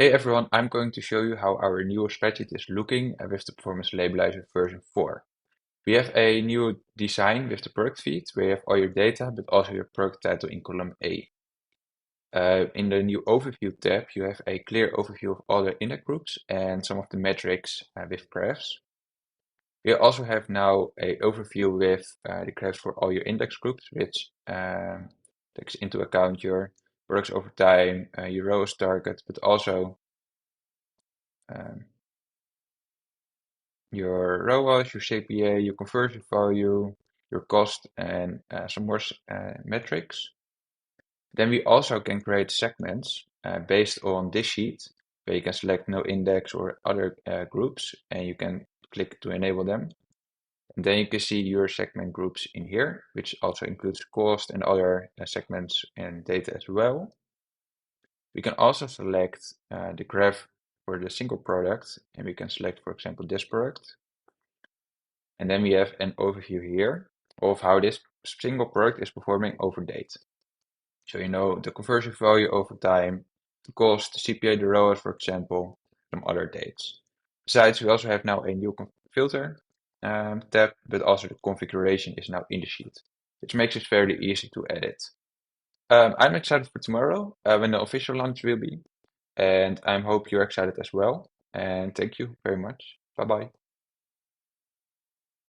Hey everyone, I'm going to show you how our new spreadsheet is looking with the Performance Labelizer version 4. We have a new design with the product feed where you have all your data, but also your product title in column A. In the new overview tab, you have a clear overview of all the index groups and some of the metrics with graphs. We also have now a overview with the graphs for all your index groups, which takes into account your products over time, your ROAS target, but also um, your ROAS, your CPA, your conversion value, your cost, and some more metrics. Then we also can create segments based on this sheet, where you can select no index or other groups, and you can click to enable them. And then you can see your segment groups in here, which also includes cost and other segments and data as well. We can also select the graph for the single product, and we can select, for example, this product. And then we have an overview here of how this single product is performing over date. So you know the conversion value over time, the cost, the CPA, the ROAS, for example, some other dates. Besides, we also have now a new filter tab, but also the configuration is now in the sheet, which makes it fairly easy to edit. I'm excited for tomorrow when the official launch will be, and I hope you're excited as well. And thank you very much. Bye bye.